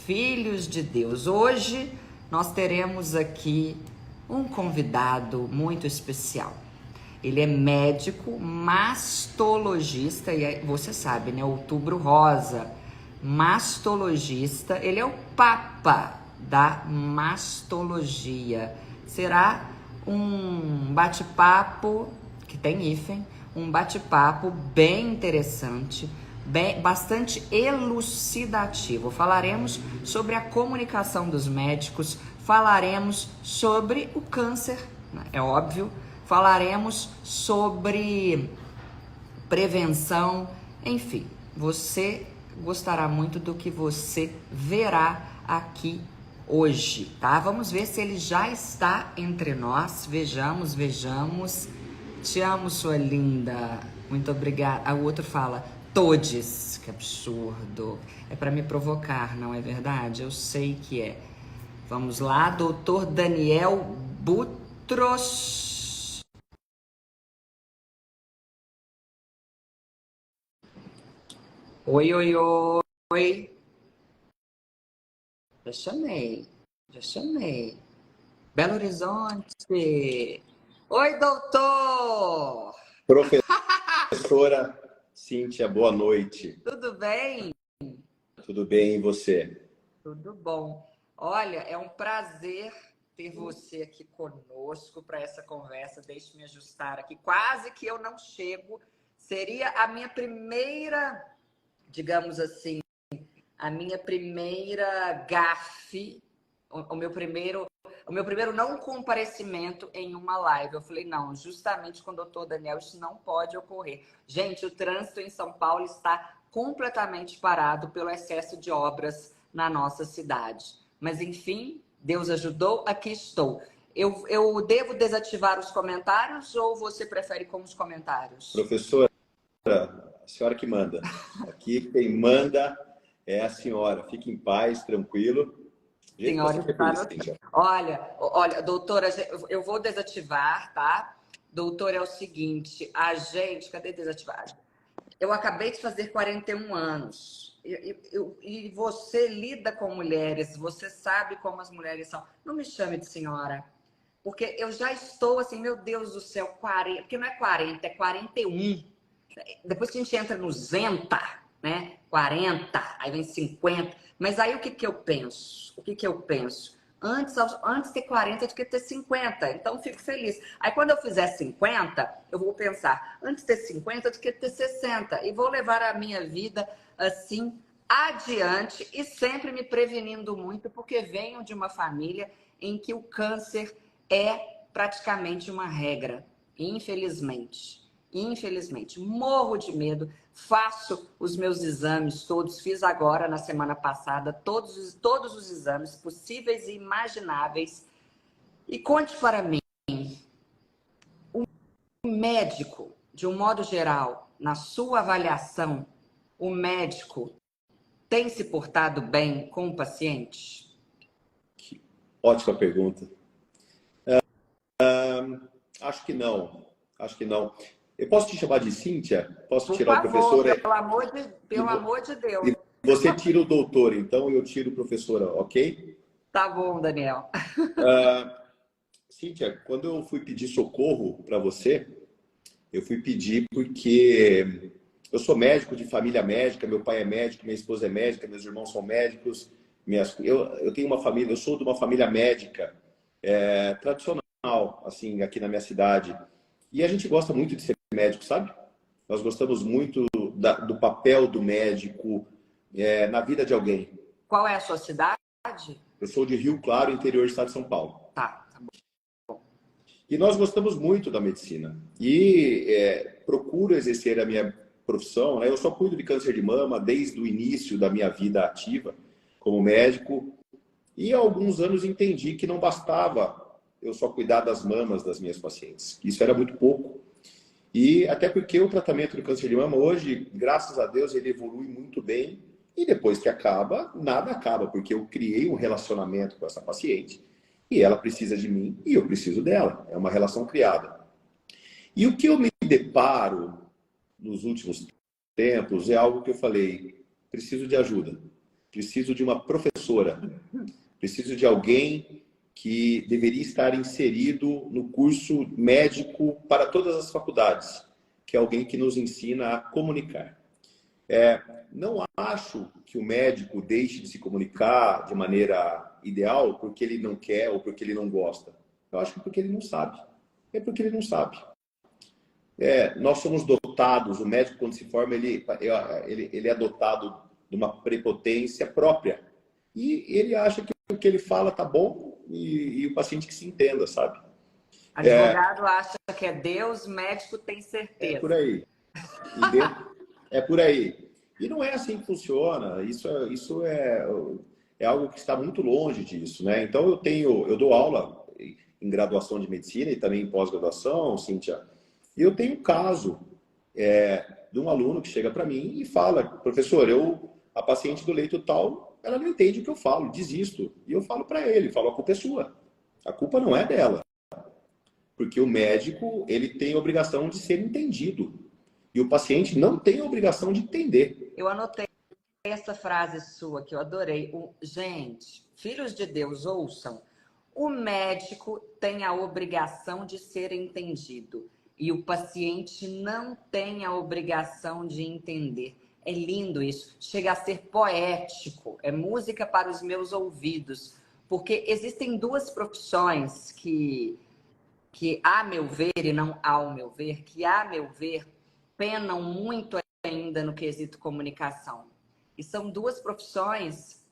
filhos de Deus. Hoje nós teremos aqui um convidado muito especial. Ele é médico, mastologista, e você sabe, né? Outubro Rosa, mastologista. Ele é o papa da mastologia. Será um bate-papo que tem hífen, um bate-papo bem interessante, bastante elucidativo. Falaremos sobre a comunicação dos médicos, falaremos sobre o câncer, né? É óbvio, falaremos sobre prevenção, enfim, você gostará muito do que você verá aqui hoje, tá? Vamos ver se ele já está entre nós. Vejamos. Te amo, sua linda. Muito obrigada. O outro fala, todes. Que absurdo. É para me provocar, não é verdade? Eu sei que é. Vamos lá, doutor Daniel Butros. Oi. Já chamei. Belo Horizonte. Oi, doutor! Professora Cíntia, boa noite. Tudo bem? Tudo bem, e você? Tudo bom. Olha, é um prazer ter você aqui conosco para essa conversa. Deixe-me ajustar aqui. Quase que eu não chego. Seria a minha primeira, digamos assim, a minha primeira gafe, o meu primeiro não comparecimento em uma live. Eu falei, não, justamente com o doutor Daniel, isso não pode ocorrer. Gente, o trânsito em São Paulo está completamente parado pelo excesso de obras na nossa cidade. Mas, enfim, Deus ajudou, aqui estou. Eu devo desativar os comentários ou você prefere com os comentários? Professora, a senhora que manda. Aqui quem manda é a senhora. Fique em paz, tranquilo. Senhora, olha, doutora, eu vou desativar, tá? Doutora, é o seguinte, cadê desativar? Eu acabei de fazer 41 anos. E você lida com mulheres, você sabe como as mulheres são. Não me chame de senhora, porque eu já estou assim, meu Deus do céu, 40, porque não é 40, é 41. Depois que a gente entra no Zenta, né? 40, aí vem 50. Mas aí o que eu penso? Antes de ter 40, eu tinha que ter 50. Então, fico feliz. Aí, quando eu fizer 50, eu vou pensar, antes de ter 50, eu tinha que ter 60. E vou levar a minha vida, assim, adiante. E sempre me prevenindo muito, porque venho de uma família em que o câncer é praticamente uma regra. Infelizmente. Morro de medo. Faço os meus exames todos, fiz agora na semana passada todos os exames possíveis e imagináveis. E conte para mim, o médico, de um modo geral, na sua avaliação, o médico tem se portado bem com o paciente? Ótima pergunta. Acho que não. Eu posso te chamar de Cíntia? Posso Por tirar favor, o professor? pelo amor de Deus. E você tira o doutor, então eu tiro o professora, ok? Tá bom, Daniel. Cíntia, quando eu fui pedir socorro para você, eu fui pedir porque eu sou médico de família médica, meu pai é médico, minha esposa é médica, meus irmãos são médicos. Eu tenho uma família, eu sou de uma família médica tradicional, assim, aqui na minha cidade. E a gente gosta muito de ser médico, sabe? Nós gostamos muito do papel do médico na vida de alguém. Qual é a sua cidade? Eu sou de Rio Claro, interior do estado de São Paulo. Tá bom. E nós gostamos muito da medicina. E procuro exercer a minha profissão, né? Eu só cuido de câncer de mama desde o início da minha vida ativa como médico. E há alguns anos entendi que não bastava eu só cuidar das mamas das minhas pacientes. Isso era muito pouco. E até porque o tratamento do câncer de mama hoje, graças a Deus, ele evolui muito bem. E depois que acaba, nada acaba, porque eu criei um relacionamento com essa paciente e ela precisa de mim e eu preciso dela. É uma relação criada. E o que eu me deparo nos últimos tempos é algo que eu falei, preciso de ajuda. preciso de uma professora, preciso de alguém que deveria estar inserido no curso médico para todas as faculdades, que é alguém que nos ensina a comunicar. Não acho que o médico deixe de se comunicar de maneira ideal porque ele não quer ou porque ele não gosta. Eu acho que porque ele não sabe. É porque ele não sabe. Nós somos dotados, o médico quando se forma, ele é dotado de uma prepotência própria. E ele acha que o que ele fala tá bom e o paciente que se entenda, sabe? Advogado acha que é Deus, médico tem certeza. É por aí. É por aí. E não é assim que funciona. Isso é algo que está muito longe disso, né? Então eu dou aula em graduação de medicina e também em pós-graduação, Cíntia. E eu tenho um caso de um aluno que chega para mim e fala, professor, a paciente do leito tal, ela não entende o que eu falo, desisto. E eu falo para ele, a culpa é sua. A culpa não é dela. Porque o médico, ele tem a obrigação de ser entendido. E o paciente não tem a obrigação de entender. Eu anotei essa frase sua que eu adorei. Gente, filhos de Deus, ouçam. O médico tem a obrigação de ser entendido. E o paciente não tem a obrigação de entender. É lindo isso. Chega a ser poético. É música para os meus ouvidos. Porque existem duas profissões que a meu ver, e não ao meu ver, que a meu ver, penam muito ainda no quesito comunicação. E são duas profissões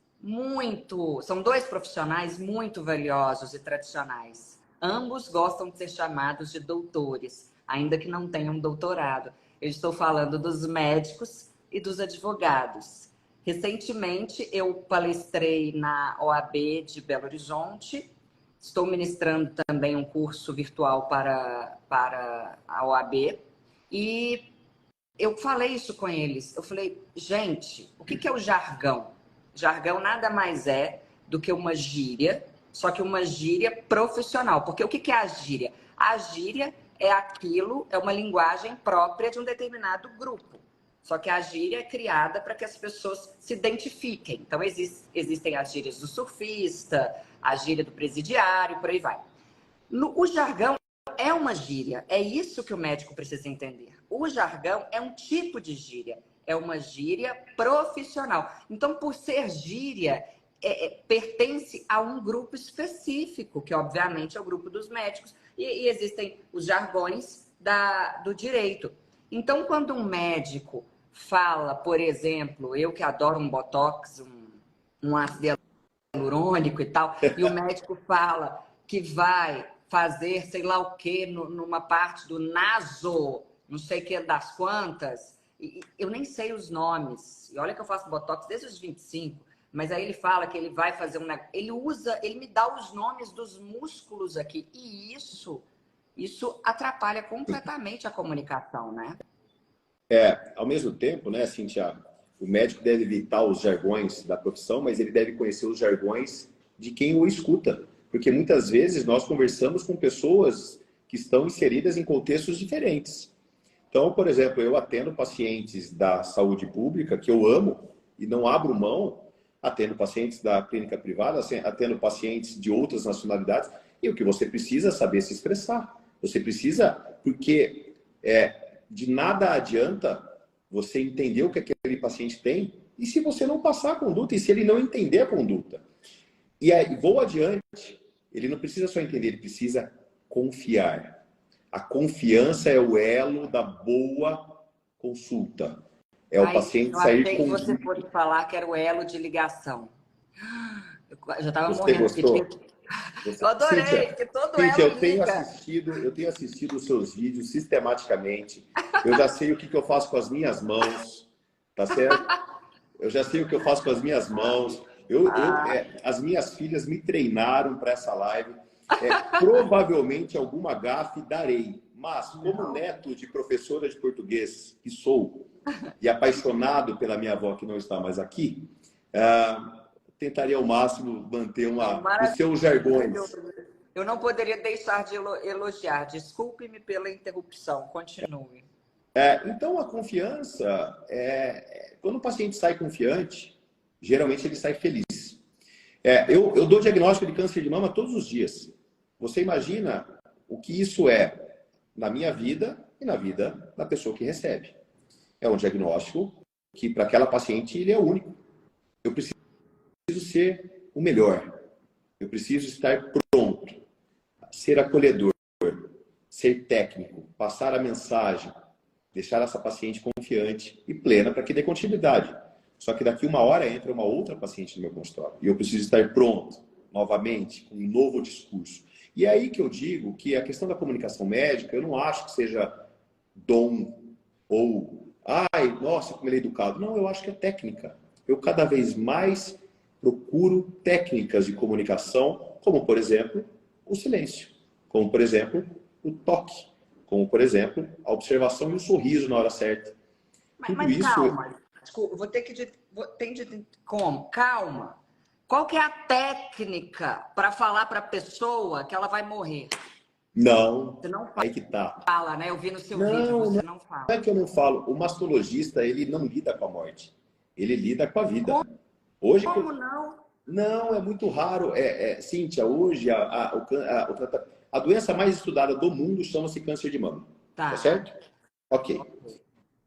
são dois profissionais muito valiosos e tradicionais. Ambos gostam de ser chamados de doutores, ainda que não tenham doutorado. Eu estou falando dos médicos e dos advogados. Recentemente, eu palestrei na OAB de Belo Horizonte. Estou ministrando também um curso virtual para a OAB. E eu falei isso com eles. Eu falei, gente, o que é o jargão? Jargão nada mais é do que uma gíria, só que uma gíria profissional. Porque o que é a gíria? A gíria é uma linguagem própria de um determinado grupo. Só que a gíria é criada para que as pessoas se identifiquem. Então, existem as gírias do surfista, a gíria do presidiário, por aí vai. O jargão é uma gíria. É isso que o médico precisa entender. O jargão é um tipo de gíria. É uma gíria profissional. Então, por ser gíria, pertence a um grupo específico, que obviamente é o grupo dos médicos. E existem os jargões do direito. Então, quando um médico fala, por exemplo, eu que adoro um botox, um ácido hialurônico e tal, e o médico fala que vai fazer sei lá o que numa parte do naso, não sei o que das quantas, e eu nem sei os nomes. E olha que eu faço botox desde os 25, mas aí ele fala que ele vai fazer um negócio. Ele me dá os nomes dos músculos aqui, e isso atrapalha completamente a comunicação, né? Ao mesmo tempo, né, Cíntia, o médico deve evitar os jargões da profissão, mas ele deve conhecer os jargões de quem o escuta. Porque muitas vezes nós conversamos com pessoas que estão inseridas em contextos diferentes. Então, por exemplo, eu atendo pacientes da saúde pública, que eu amo e não abro mão, atendo pacientes da clínica privada, atendo pacientes de outras nacionalidades, e o que você precisa é saber se expressar. Você precisa, porque de nada adianta você entender o que aquele paciente tem e se você não passar a conduta, e se ele não entender a conduta. E aí, vou adiante, ele não precisa só entender, ele precisa confiar. A confiança é o elo da boa consulta. É o paciente sair com... Eu achei que você fosse falar que era o elo de ligação. Eu já estava Você morrendo. gostou? Eu adorei, Cíntia, que todo Cíntia, elo eu tenho liga. assistido os seus vídeos sistematicamente. Eu já sei o que eu faço com as minhas mãos, tá certo? Eu já sei o que eu faço com as minhas mãos. As minhas filhas me treinaram para essa live. Provavelmente alguma gafe darei, mas como neto de professora de português que sou e apaixonado pela minha avó que não está mais aqui, tentaria ao máximo manter os seus jargões. Eu não poderia deixar de elogiar. Desculpe-me pela interrupção. Continue. Então, a confiança, quando o paciente sai confiante, geralmente ele sai feliz. Eu dou diagnóstico de câncer de mama todos os dias. Você imagina o que isso é na minha vida e na vida da pessoa que recebe. É um diagnóstico que, para aquela paciente, ele é único. Eu preciso ser o melhor. Eu preciso estar pronto, ser acolhedor, ser técnico, passar a mensagem, deixar essa paciente confiante e plena para que dê continuidade. Só que daqui uma hora entra uma outra paciente no meu consultório. E eu preciso estar pronto, novamente, com um novo discurso. E é aí que eu digo que a questão da comunicação médica, eu não acho que seja dom ou, ai, nossa, como ele é educado. Não, eu acho que é técnica. Eu cada vez mais procuro técnicas de comunicação, como, por exemplo, o silêncio. Como, por exemplo, o toque. Como, por exemplo, a observação e o sorriso na hora certa. Mas calma, desculpa, como? Calma. Qual que é a técnica para falar para a pessoa que ela vai morrer? Não, Você não aí que tá. fala, né? Eu vi no seu vídeo, você não fala. Não é que eu não falo. O mastologista, ele não lida com a morte. Ele lida com a vida. Como, Hoje, como não? não, é muito raro. Cíntia, hoje a doença mais estudada do mundo chama-se câncer de mama. Tá certo? Ok.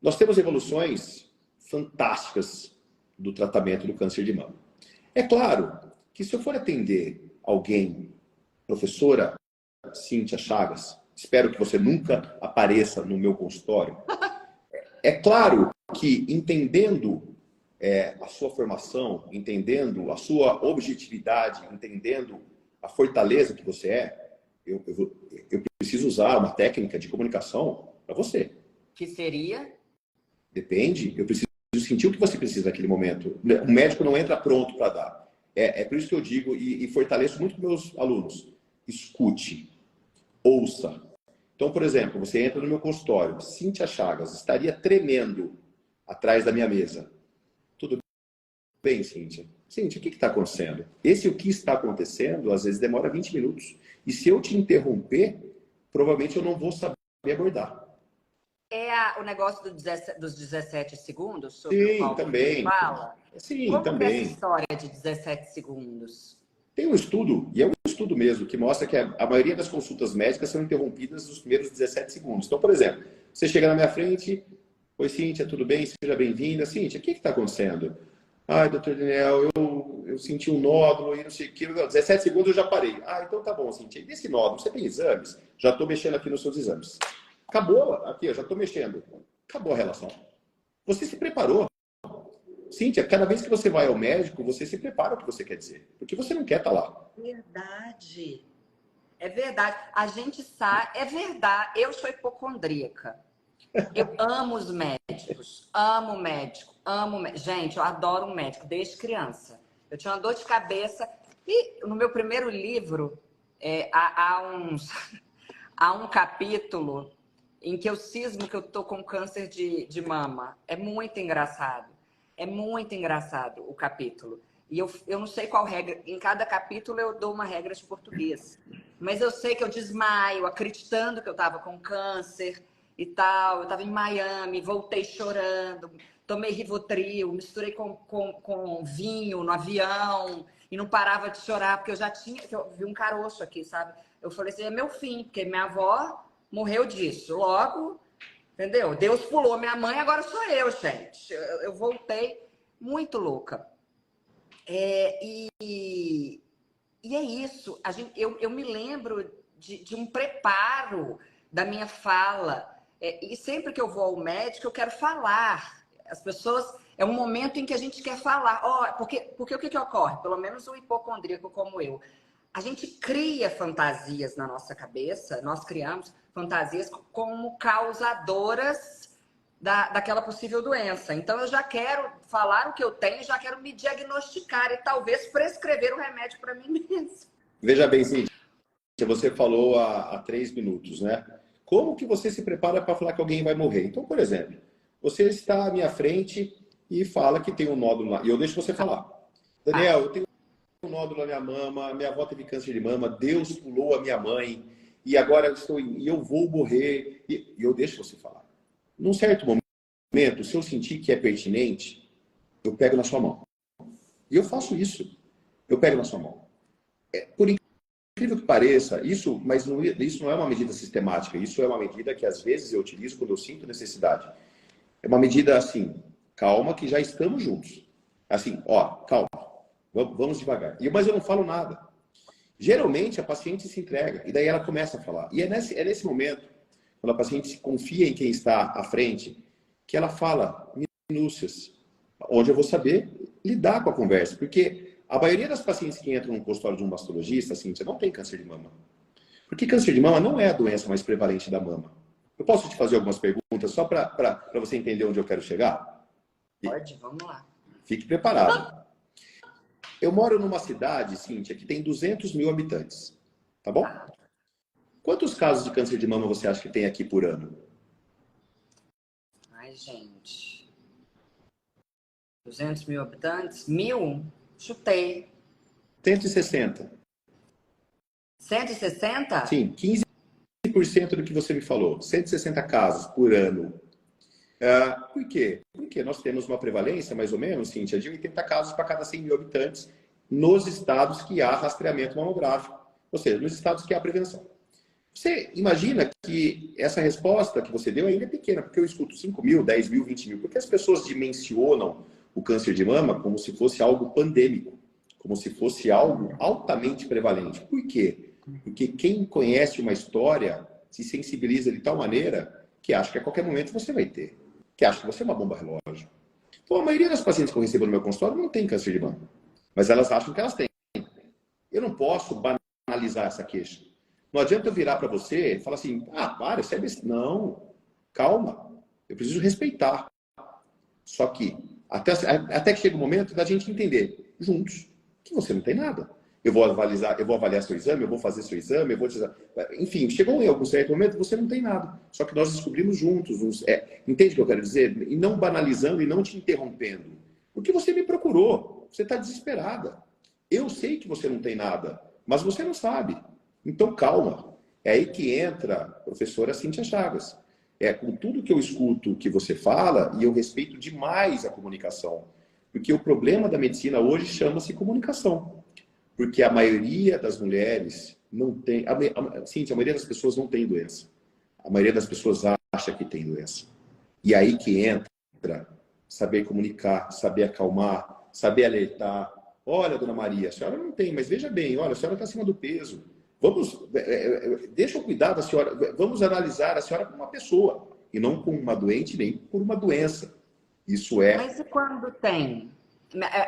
Nós temos evoluções fantásticas do tratamento do câncer de mama. É claro que se eu for atender alguém, professora Cíntia Chagas, espero que você nunca apareça no meu consultório. É claro que entendendo a sua formação, entendendo a sua objetividade, entendendo a fortaleza que você é, eu preciso usar uma técnica de comunicação para você. Que seria? Depende, eu preciso sentir o que você precisa naquele momento. O médico não entra pronto para dar. É por isso que eu digo e fortaleço muito com meus alunos. Escute, ouça. Então, por exemplo, você entra no meu consultório, Cíntia Chagas estaria tremendo atrás da minha mesa. Tudo bem, Cíntia? Cíntia, o que está acontecendo? Esse o que está acontecendo, às vezes demora 20 minutos. E se eu te interromper, provavelmente eu não vou saber abordar. O negócio dos 17 segundos? Sobre Sim, o qual também. fala? Sim, Como também. é essa história de 17 segundos? Tem um estudo, e é um estudo mesmo, que mostra que a maioria das consultas médicas são interrompidas nos primeiros 17 segundos. Então, por exemplo, você chega na minha frente, oi, Cíntia, tudo bem? Seja bem-vinda. Cíntia, o que está acontecendo? Ai, doutor Daniel, eu senti um nódulo e não sei o que. 17 segundos eu já parei. Ah, então tá bom, Cíntia. E desse nódulo, você tem exames? Já estou mexendo aqui nos seus exames. Acabou, aqui, eu já estou mexendo. Acabou a relação. Você se preparou. Cíntia, cada vez que você vai ao médico, você se prepara o que você quer dizer. Porque você não quer estar lá. Verdade. É verdade. A gente sabe. É verdade. Eu sou hipocondríaca. Eu amo os médicos. Amo médico. Gente, eu adoro um médico desde criança. Eu tinha uma dor de cabeça. E no meu primeiro livro, há um capítulo em que eu cismo que eu tô com câncer de mama. É muito engraçado. É muito engraçado o capítulo. E eu não sei qual regra. Em cada capítulo eu dou uma regra de português. Mas eu sei que eu desmaio, acreditando que eu estava com câncer e tal. Eu estava em Miami, voltei chorando, tomei Rivotril, misturei com vinho no avião e não parava de chorar, porque eu vi um caroço aqui, sabe? Eu falei assim, é meu fim, porque minha avó morreu disso. Logo, entendeu? Deus pulou minha mãe, agora sou eu, gente. Eu voltei muito louca. E é isso. Eu me lembro de um preparo da minha fala. E sempre que eu vou ao médico, eu quero falar. As pessoas... É um momento em que a gente quer falar. Porque o que ocorre? Pelo menos o hipocondríaco como eu. A gente cria fantasias na nossa cabeça. Nós criamos fantasias como causadoras daquela possível doença. Então, eu já quero falar o que eu tenho, já quero me diagnosticar e talvez prescrever o remédio para mim mesmo. Veja bem, Cíntia, você falou há 3 minutos, né? Como que você se prepara para falar que alguém vai morrer? Então, por exemplo, você está à minha frente e fala que tem um nódulo lá. E eu deixo você falar. Daniel, eu tenho um nódulo na minha mama, minha avó teve câncer de mama, Deus pulou a minha mãe, e agora eu vou morrer. E eu deixo você falar. Num certo momento, se eu sentir que é pertinente, eu pego na sua mão. E eu faço isso. Eu pego na sua mão. Por incrível que pareça, isso não é uma medida sistemática. Isso é uma medida que às vezes eu utilizo quando eu sinto necessidade. É uma medida assim, calma que já estamos juntos. Assim, ó, calma, vamos devagar. Mas eu não falo nada. Geralmente a paciente se entrega e daí ela começa a falar. E é nesse momento, quando a paciente confia em quem está à frente, que ela fala minúcias, onde eu vou saber lidar com a conversa. Porque a maioria das pacientes que entram no consultório de um mastologista, assim, você não tem câncer de mama. Porque câncer de mama não é a doença mais prevalente da mama. Eu posso te fazer algumas perguntas só para você entender onde eu quero chegar? Pode, vamos lá. Fique preparado. Eu moro numa cidade, Cíntia, que tem 200 mil habitantes. Tá bom? Quantos casos de câncer de mama você acha que tem aqui por ano? Ai, gente. 200 mil habitantes? 1.000? Chutei. 160. 160? Sim, 15% do que você me falou. 160 casos por ano. Por quê? Porque nós temos uma prevalência, mais ou menos, Cíntia, de 80 casos para cada 100 mil habitantes nos estados que há rastreamento mamográfico. Ou seja, nos estados que há prevenção. Você imagina que essa resposta que você deu ainda é pequena, porque eu escuto 5 mil, 10 mil, 20 mil, porque as pessoas dimensionam o câncer de mama como se fosse algo pandêmico, como se fosse algo altamente prevalente. Por quê? Porque quem conhece uma história se sensibiliza de tal maneira que acha que a qualquer momento você vai ter, que acha que você é uma bomba relógio. Então, a maioria das pacientes que eu recebo no meu consultório não tem câncer de mama, mas elas acham que elas têm. Eu não posso banalizar essa queixa. Não adianta eu virar para você e falar assim, para, você é besta. Não, calma, eu preciso respeitar. Só que, até que chega o momento da gente entender, juntos, que você não tem nada. Eu vou avaliar seu exame, eu vou fazer seu exame, eu vou te... Enfim, chegou em algum certo momento, você não tem nada. Só que nós descobrimos juntos. Entende o que eu quero dizer? E não banalizando e não te interrompendo. Porque você me procurou, você está desesperada. Eu sei que você não tem nada, mas você não sabe. Então, calma. É aí que entra a professora Cíntia Chagas. É com tudo que eu escuto que você fala, e eu respeito demais a comunicação. Porque o problema da medicina hoje chama-se comunicação. Porque a maioria das mulheres não tem... Cíntia, a maioria das pessoas não tem doença. A maioria das pessoas acha que tem doença. E aí que entra saber comunicar, saber acalmar, saber alertar. Olha, dona Maria, a senhora não tem, mas veja bem, olha, a senhora está acima do peso. Deixa eu cuidar da senhora, vamos analisar a senhora como uma pessoa, e não como uma doente, nem por uma doença. Isso é... Mas e quando tem?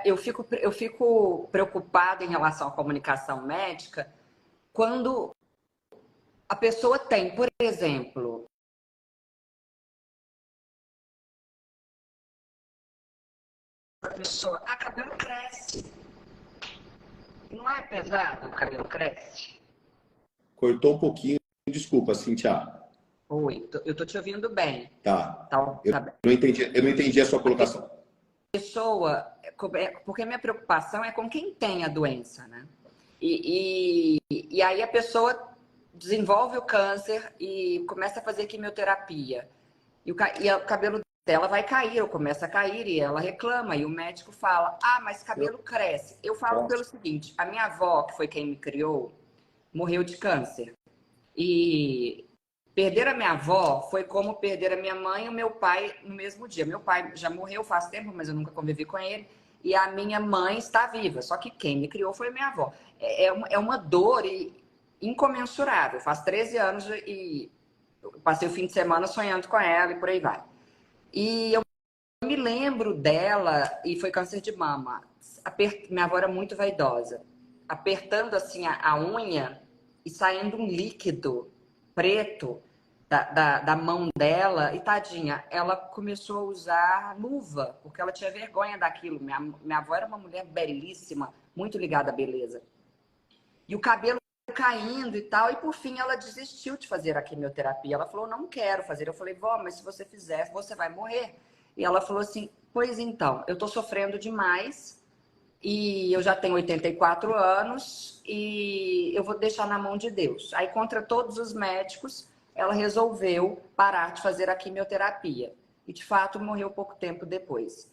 Eu fico preocupada em relação à comunicação médica quando a pessoa tem, por exemplo, a pessoa, cabelo cresce. Não é pesado o cabelo cresce? Cortou um pouquinho, desculpa, Cíntia. Oi, eu tô te ouvindo bem. Tá. Tá. Eu não entendi a sua colocação. Pessoa, porque a minha preocupação é com quem tem a doença, né? E aí a pessoa desenvolve o câncer e começa a fazer quimioterapia. E o cabelo dela vai cair, ou começa a cair, e ela reclama, e o médico fala, mas cabelo cresce. Eu falo pelo seguinte, a minha avó, que foi quem me criou, morreu de câncer. E perder a minha avó foi como perder a minha mãe e o meu pai no mesmo dia. Meu pai já morreu faz tempo, mas eu nunca convivi com ele. E a minha mãe está viva, só que quem me criou foi a minha avó. É uma dor incomensurável. Faz 13 anos e eu passei o fim de semana sonhando com ela e por aí vai. E eu me lembro dela, e foi câncer de mama. Minha avó era muito vaidosa. Apertando assim a unha e saindo um líquido preto da mão dela. E tadinha, ela começou a usar luva, porque ela tinha vergonha daquilo. Minha avó era uma mulher belíssima, muito ligada à beleza. E o cabelo caindo e tal, e por fim ela desistiu de fazer a quimioterapia. Ela falou, não quero fazer. Eu falei, vó, mas se você fizer, você vai morrer. E ela falou assim, pois então, eu tô sofrendo demais e eu já tenho 84 anos e eu vou deixar na mão de Deus. Aí, contra todos os médicos, ela resolveu parar de fazer a quimioterapia. E, de fato, morreu pouco tempo depois.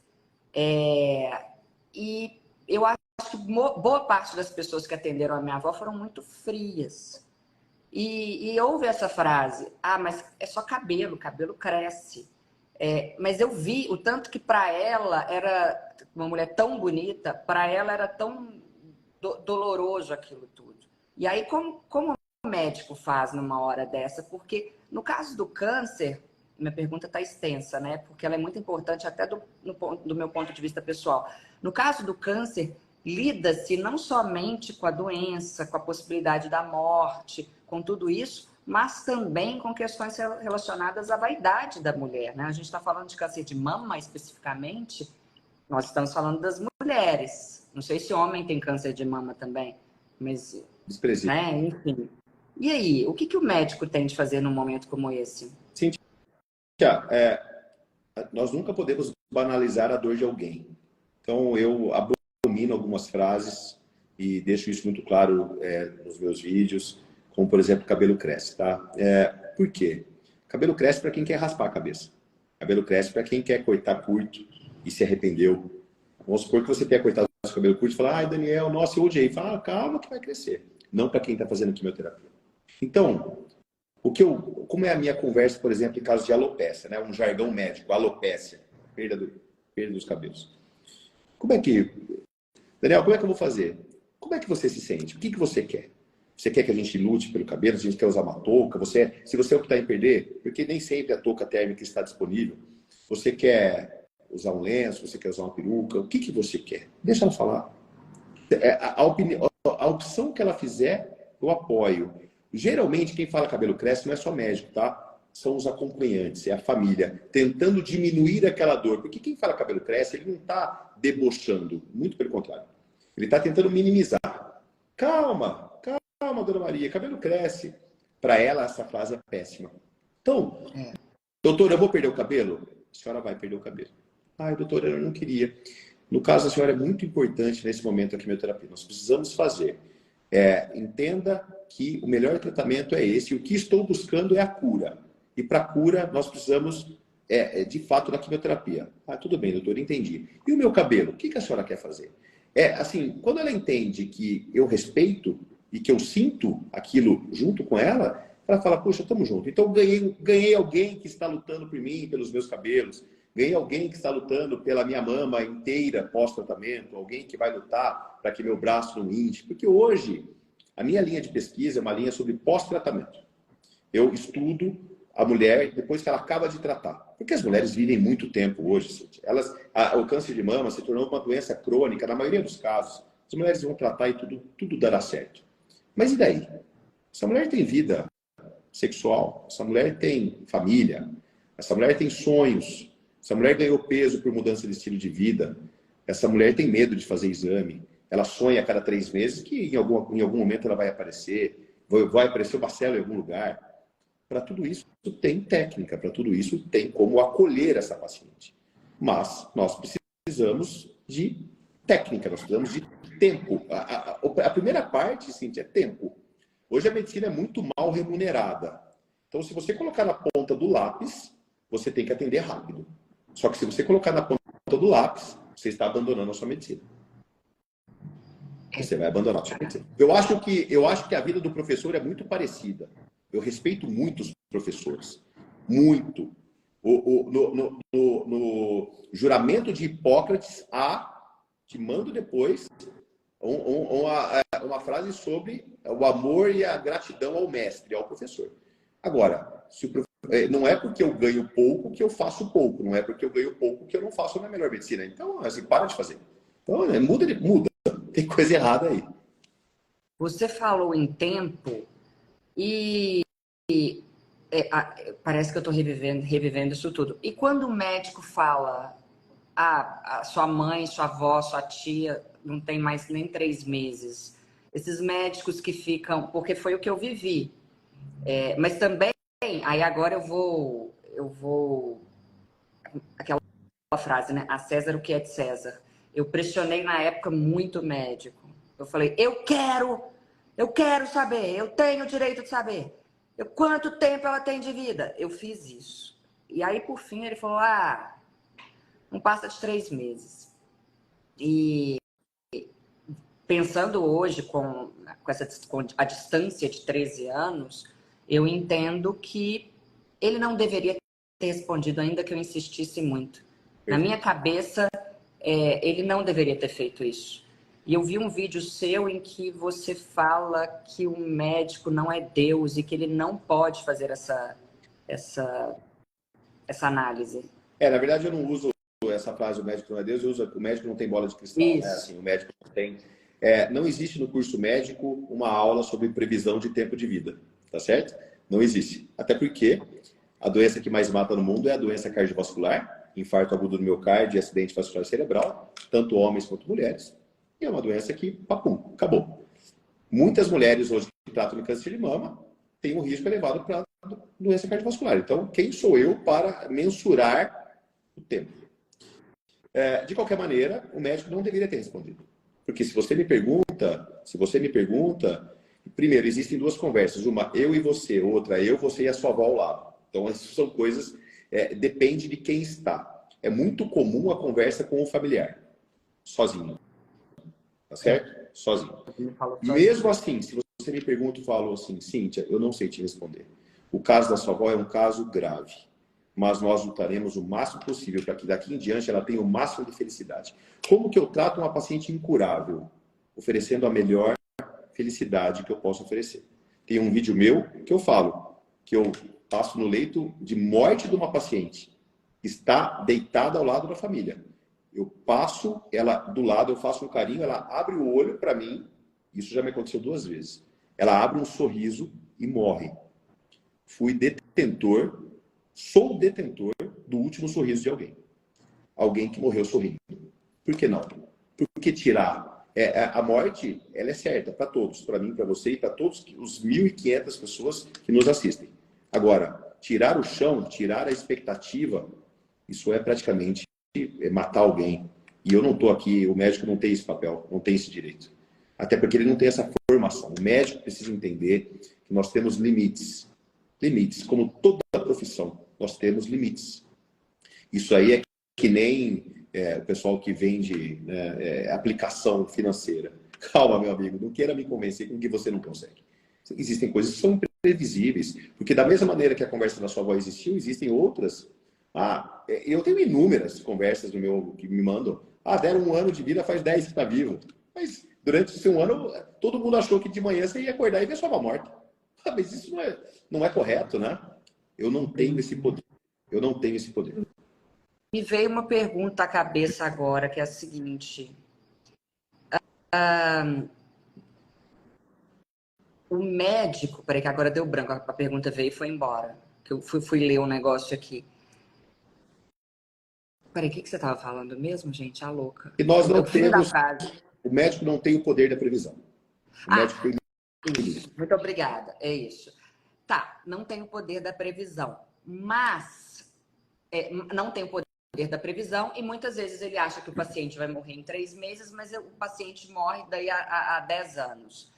E eu acho que boa parte das pessoas que atenderam a minha avó foram muito frias. E houve essa frase, mas é só cabelo, cabelo cresce. Mas eu vi o tanto que para ela era uma mulher tão bonita, para ela era tão doloroso aquilo tudo. E aí, como o médico faz numa hora dessa? Porque no caso do câncer, minha pergunta está extensa, né? Porque ela é muito importante até do meu ponto de vista pessoal. No caso do câncer, lida-se não somente com a doença, com a possibilidade da morte, com tudo isso, mas também com questões relacionadas à vaidade da mulher, né? A gente está falando de câncer de mama especificamente, nós estamos falando das mulheres. Não sei se homem tem câncer de mama também, mas, Desprezível. né? Enfim. E aí, o que o médico tem de fazer num momento como esse? Cíntia, nós nunca podemos banalizar a dor de alguém. Então, eu abomino algumas frases e deixo isso muito claro nos meus vídeos, como, por exemplo, cabelo cresce, tá? Por quê? Cabelo cresce para quem quer raspar a cabeça. Cabelo cresce para quem quer cortar curto e se arrependeu. Vamos supor que você tenha cortado o seu cabelo curto e falar, ai, Daniel, nossa, eu odiei. Fala, calma que vai crescer. Não para quem está fazendo quimioterapia. Então, como é a minha conversa, por exemplo, em caso de alopécia, né? Um jargão médico, alopécia, perda dos cabelos. Daniel, como é que eu vou fazer? Como é que você se sente? O que você quer? Você quer que a gente lute pelo cabelo? A gente quer usar uma touca? Se você optar em perder, porque nem sempre a touca térmica está disponível, você quer usar um lenço, você quer usar uma peruca, o que você quer? Deixa ela falar. A opção que ela fizer, eu apoio. Geralmente, quem fala cabelo cresce não é só médico, tá? São os acompanhantes, é a família, tentando diminuir aquela dor. Porque quem fala cabelo cresce, ele não está debochando, muito pelo contrário. Ele está tentando minimizar. Calma, dona Maria, cabelo cresce. Para ela, essa frase é péssima. Então, doutora, eu vou perder o cabelo? A senhora vai perder o cabelo. Ai, doutora, eu não queria. No caso, a senhora é muito importante nesse momento a quimioterapia. Nós precisamos fazer. Entenda que o melhor tratamento é esse. E o que estou buscando é a cura. E para a cura, nós precisamos, de fato, da quimioterapia. Tudo bem, doutor, entendi. E o meu cabelo? O que a senhora quer fazer? Assim, quando ela entende que eu respeito e que eu sinto aquilo junto com ela, ela fala, poxa, estamos juntos. Então, ganhei alguém que está lutando por mim, pelos meus cabelos. Ganhei alguém que está lutando pela minha mama inteira pós-tratamento. Alguém que vai lutar para que meu braço não inche. Porque hoje, a minha linha de pesquisa é uma linha sobre pós-tratamento. Eu estudo a mulher depois que ela acaba de tratar. Porque as mulheres vivem muito tempo hoje. O câncer de mama se tornou uma doença crônica, na maioria dos casos. As mulheres vão tratar e tudo dará certo. Mas e daí? Essa mulher tem vida sexual, essa mulher tem família, essa mulher tem sonhos, essa mulher ganhou peso por mudança de estilo de vida, essa mulher tem medo de fazer exame, ela sonha a cada 3 meses que em algum momento ela vai aparecer uma célula em algum lugar. Para tudo isso tem técnica, para tudo isso tem como acolher essa paciente. Mas nós precisamos de técnica, nós precisamos de tempo. A primeira parte, Cíntia, é tempo. Hoje a medicina é muito mal remunerada. Então, se você colocar na ponta do lápis, você tem que atender rápido. Só que se você colocar na ponta do lápis, você está abandonando a sua medicina. Você vai abandonar a sua medicina. Eu acho que a vida do professor é muito parecida. Eu respeito muito os professores. Muito. No juramento de Hipócrates, te mando depois uma frase sobre o amor e a gratidão ao mestre, ao professor. Agora, não é porque eu ganho pouco que eu faço pouco, não é porque eu ganho pouco que eu não faço a minha melhor medicina. Então, assim, para de fazer. Então, muda. Tem coisa errada aí. Você falou em tempo e parece que eu estou revivendo isso tudo. E quando o médico fala, a sua mãe, sua avó, sua tia não tem mais nem 3 meses, esses médicos que ficam, porque foi o que eu vivi, mas também, aí agora eu vou, aquela frase, né? A César o que é de César. Eu pressionei na época muito o médico. Eu falei, eu quero saber, eu tenho o direito de saber. Quanto tempo ela tem de vida? Eu fiz isso. E aí, por fim, ele falou, não passa de 3 meses. E pensando hoje com a distância de 13 anos, eu entendo que ele não deveria ter respondido, ainda que eu insistisse muito. Na minha cabeça, ele não deveria ter feito isso. E eu vi um vídeo seu em que você fala que o médico não é Deus e que ele não pode fazer essa análise. Na verdade, eu não uso essa frase, o médico não é Deus, eu uso o médico não tem bola de cristal. Né? Assim, o médico não tem... não existe no curso médico uma aula sobre previsão de tempo de vida, tá certo? Não existe. Até porque a doença que mais mata no mundo é a doença cardiovascular, infarto agudo do miocárdio e acidente vascular cerebral, tanto homens quanto mulheres. E é uma doença que, papum, acabou. Muitas mulheres hoje que tratam de câncer de mama têm um risco elevado para doença cardiovascular. Então, quem sou eu para mensurar o tempo? De qualquer maneira, o médico não deveria ter respondido. Porque se você me pergunta, primeiro, existem duas conversas. Uma, eu e você. Outra, eu, você e a sua avó ao lado. Então, essas são coisas... depende de quem está. É muito comum a conversa com o familiar. Sozinho. Tá certo? Sozinho. Mesmo assim, se você me pergunta e fala assim, Cíntia, eu não sei te responder. O caso da sua avó é um caso grave. Mas nós lutaremos o máximo possível para que daqui em diante ela tenha o máximo de felicidade. Como que eu trato uma paciente incurável? Oferecendo a melhor felicidade que eu posso oferecer. Tem um vídeo meu que eu falo, que eu passo no leito de morte de uma paciente. Está deitada ao lado da família. Eu passo ela do lado, eu faço um carinho, ela abre o olho para mim. Isso já me aconteceu 2 vezes. Ela abre um sorriso e morre. Sou detentor do último sorriso de alguém. Alguém que morreu sorrindo. Por que não? Porque tirar... a morte, ela é certa para todos. Para mim, para você e para todos os 1.500 pessoas que nos assistem. Agora, tirar o chão, tirar a expectativa, isso é praticamente matar alguém. E eu não estou aqui, o médico não tem esse papel, não tem esse direito. Até porque ele não tem essa formação. O médico precisa entender que nós temos limites. Limites, como toda profissão, nós temos limites. Isso aí é que nem o pessoal que vende aplicação financeira. Calma, meu amigo, não queira me convencer com que você não consegue. Existem coisas que são imprevisíveis, porque da mesma maneira que a conversa da sua avó existiu, existem outras. Eu tenho inúmeras conversas que me mandam. Deram 1 ano de vida, faz 10 que está vivo. Mas durante esse 1 ano, todo mundo achou que de manhã você ia acordar e ver sua avó morta. Mas isso não é correto, né? Eu não tenho esse poder. Eu não tenho esse poder. Me veio uma pergunta à cabeça agora, que é a seguinte. O médico... Peraí, que agora deu branco. A pergunta veio e foi embora. Que eu fui ler um negócio aqui. Peraí, o que você estava falando mesmo, gente? A louca. E nós não temos... O médico não tem o poder da previsão. O médico tem... Isso. Muito obrigada. É isso. Tá, não tem o poder da previsão. Mas... não tem o poder da previsão e muitas vezes ele acha que o paciente vai morrer em 3 meses, mas o paciente morre daí há 10 anos.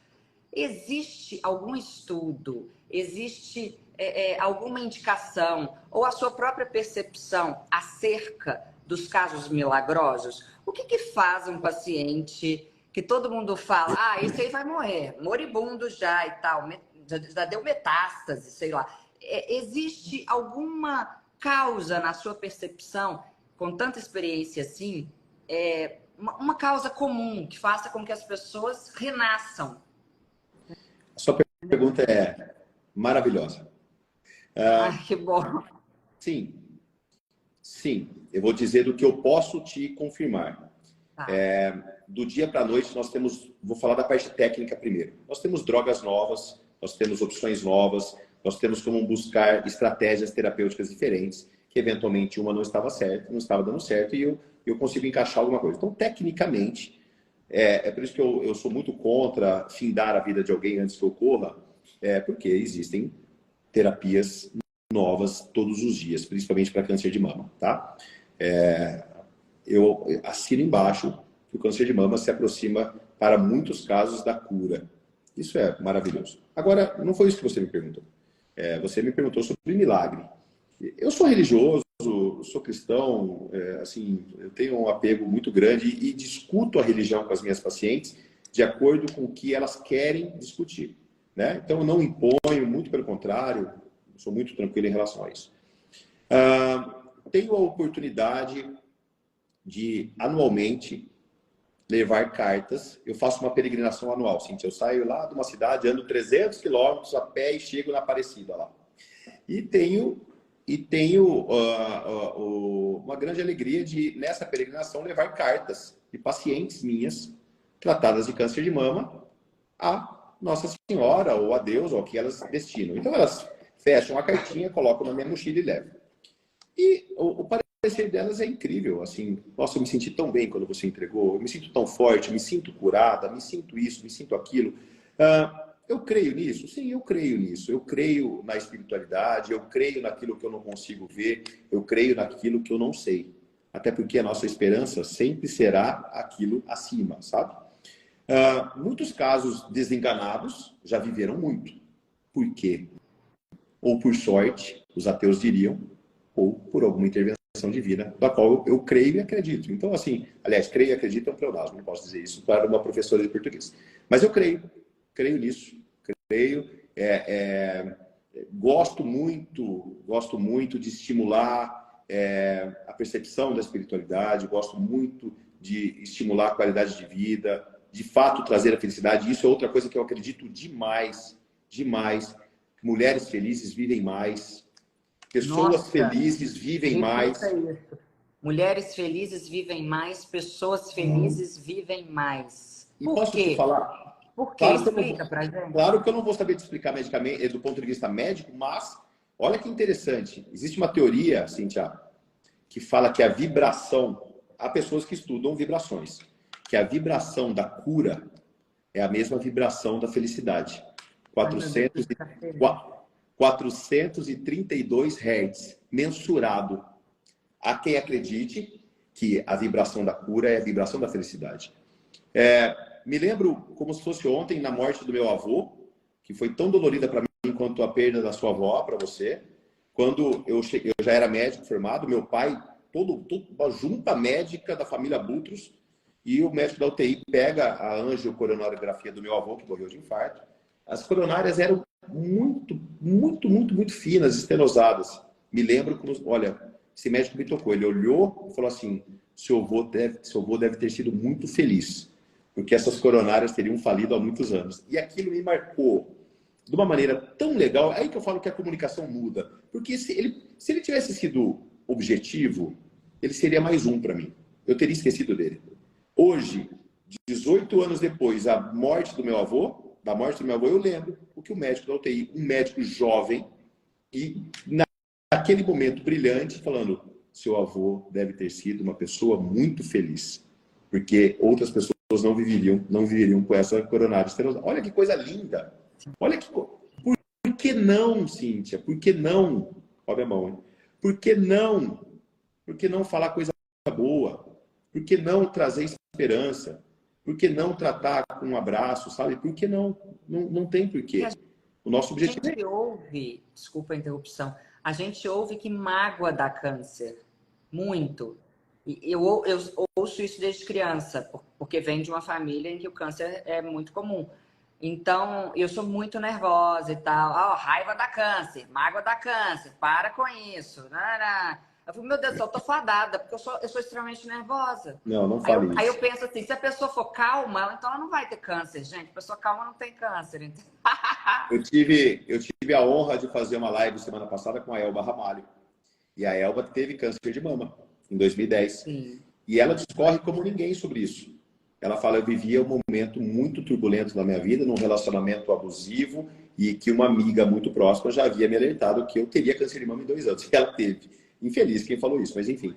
Existe algum estudo, existe alguma indicação ou a sua própria percepção acerca dos casos milagrosos? O que faz um paciente que todo mundo fala, esse aí vai morrer, moribundo já e tal, já deu metástase, sei lá. Existe alguma causa na sua percepção, com tanta experiência assim, uma causa comum que faça com que as pessoas renasçam? A sua pergunta é maravilhosa. Que bom. Sim. Eu vou dizer do que eu posso te confirmar. Tá. Do dia para a noite nós temos... Vou falar da parte técnica primeiro. Nós temos drogas novas, nós temos opções novas, nós temos como buscar estratégias terapêuticas diferentes, que eventualmente uma não estava dando certo, e eu consigo encaixar alguma coisa. Então, tecnicamente, por isso que eu sou muito contra findar a vida de alguém antes que ocorra, porque existem terapias novas todos os dias, principalmente para câncer de mama, tá? Eu assino embaixo que o câncer de mama se aproxima, para muitos casos, da cura. Isso é maravilhoso. Agora, não foi isso que você me perguntou. Você me perguntou sobre milagre. Eu sou religioso, sou cristão, assim, eu tenho um apego muito grande e discuto a religião com as minhas pacientes de acordo com o que elas querem discutir, né? Então, eu não imponho, muito pelo contrário, sou muito tranquilo em relação a isso. Tenho a oportunidade de, anualmente, levar cartas. Eu faço uma peregrinação anual, Cintia. Eu saio lá de uma cidade, ando 300 quilômetros a pé e chego na Aparecida lá. E tenho uma grande alegria de, nessa peregrinação, levar cartas de pacientes minhas tratadas de câncer de mama a Nossa Senhora, ou a Deus, ou a que elas destinam. Então, elas fecham a cartinha, colocam na minha mochila e levam. E o parecer delas é incrível, assim, nossa, eu me senti tão bem quando você entregou, eu me sinto tão forte, me sinto curada, me sinto isso, me sinto aquilo. Eu creio nisso? Sim, eu creio nisso. Eu creio na espiritualidade, eu creio naquilo que eu não consigo ver, eu creio naquilo que eu não sei. Até porque a nossa esperança sempre será aquilo acima, sabe? Muitos casos desenganados já viveram muito. Por quê? Ou por sorte, os ateus diriam, ou por alguma intervenção divina, da qual eu creio e acredito. Então, assim, aliás, creio e acredito é um pleonasmo, não posso dizer isso para uma professora de português. Mas eu creio nisso, creio, gosto muito de estimular a percepção da espiritualidade, gosto muito de estimular a qualidade de vida, de fato trazer a felicidade. Isso é outra coisa que eu acredito demais. Mulheres felizes vivem mais, pessoas felizes vivem mais. Isso. Mulheres felizes vivem mais, pessoas felizes vivem mais. E posso te falar? Por quê? Explica pra gente. Claro que eu não vou saber te explicar medicamente, do ponto de vista médico, mas olha que interessante. Existe uma teoria, Cíntia, que fala que a vibração, há pessoas que estudam vibrações, que a vibração da cura é a mesma vibração da felicidade. 432 Hz, mensurado. Há quem acredite que a vibração da cura é a vibração da felicidade. Me lembro como se fosse ontem, na morte do meu avô, que foi tão dolorida para mim quanto a perda da sua avó, para você. Quando eu já era médico formado, meu pai, uma junta médica da família Butros, e o médico da UTI pega a angiocoronariografia do meu avô, que morreu de infarto. As coronárias eram muito finas, estenosadas. Me lembro como, olha, esse médico me tocou, ele olhou e falou assim, seu avô deve ter sido muito feliz, porque essas coronárias teriam falido há muitos anos. E aquilo me marcou de uma maneira tão legal, é aí que eu falo que a comunicação muda. Porque se ele tivesse sido objetivo, ele seria mais um para mim. Eu teria esquecido dele. Hoje, 18 anos depois da morte do meu avô, eu lembro o que o médico da UTI, um médico jovem, e naquele momento brilhante, falando, seu avô deve ter sido uma pessoa muito feliz, porque outras pessoas não viveriam com essa coronária estenosada. Olha que coisa linda! Olha que Por que não, Cíntia? Por que não? Olha a mão, hein? Por que não? Por que não falar coisa boa? Por que não trazer esperança? Por que não tratar com um abraço, sabe? Por que não? Não tem porquê. O nosso objetivo desculpa a interrupção, a gente ouve que mágoa dá câncer. Muito. E eu ouço isso desde criança, porque vem de uma família em que o câncer é muito comum. Então, eu sou muito nervosa e tal. Raiva dá câncer, mágoa dá câncer, para com isso. Eu falei, meu Deus do céu, eu tô fadada, porque eu sou extremamente nervosa. Não fale isso. Aí eu penso assim, se a pessoa for calma, então ela não vai ter câncer, gente. A pessoa calma não tem câncer. Então... eu tive a honra de fazer uma live semana passada com a Elba Ramalho. E a Elba teve câncer de mama em 2010. Sim. E ela discorre como ninguém sobre isso. Ela fala, eu vivia um momento muito turbulento na minha vida, num relacionamento abusivo, e que uma amiga muito próxima já havia me alertado que eu teria câncer de mama em 2 anos. E ela teve. Infeliz quem falou isso, mas enfim.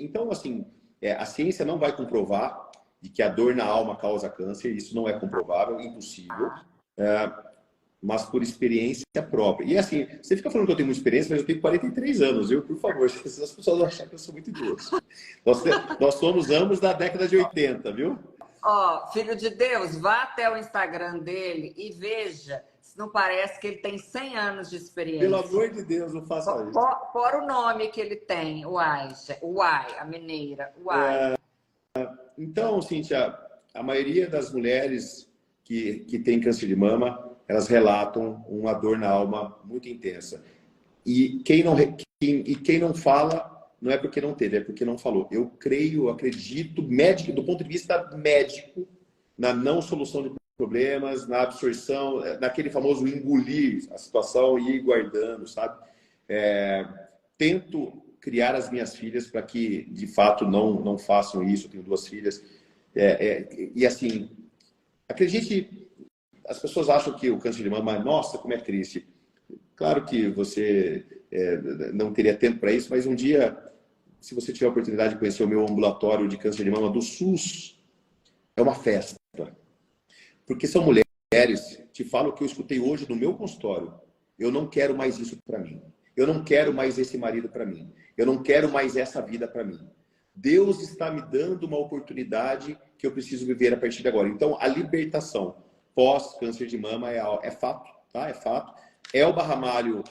Então, assim, a ciência não vai comprovar de que a dor na alma causa câncer, isso não é comprovável, impossível, mas por experiência própria. E assim, você fica falando que eu tenho muita experiência, mas eu tenho 43 anos, viu? Por favor, se as pessoas acharem que eu sou muito idoso. Nós somos ambos da década de 80, viu? Filho de Deus, vá até o Instagram dele e veja se não parece que ele tem 100 anos de experiência. Pelo amor de Deus, não faça isso. Fora o nome que ele tem, Uai, a mineira, Uai. Então, Cíntia, a maioria das mulheres que têm câncer de mama, elas relatam uma dor na alma muito intensa. E quem não fala, não é porque não teve, é porque não falou. Eu creio, acredito, médico, do ponto de vista médico, na não solução de problemas, na absorção, naquele famoso engolir a situação e ir guardando, sabe? Tento criar as minhas filhas para que, de fato, não façam isso. Eu tenho 2 filhas. E assim, acredite, as pessoas acham que o câncer de mama, nossa, como é triste. Claro que você não teria tempo para isso, mas um dia, se você tiver a oportunidade de conhecer o meu ambulatório de câncer de mama do SUS, é uma festa. Porque são mulheres, te falo o que eu escutei hoje no meu consultório. Eu não quero mais isso para mim. Eu não quero mais esse marido para mim. Eu não quero mais essa vida para mim. Deus está me dando uma oportunidade que eu preciso viver a partir de agora. Então, a libertação pós-câncer de mama é fato, tá? É fato. Elba Ramalho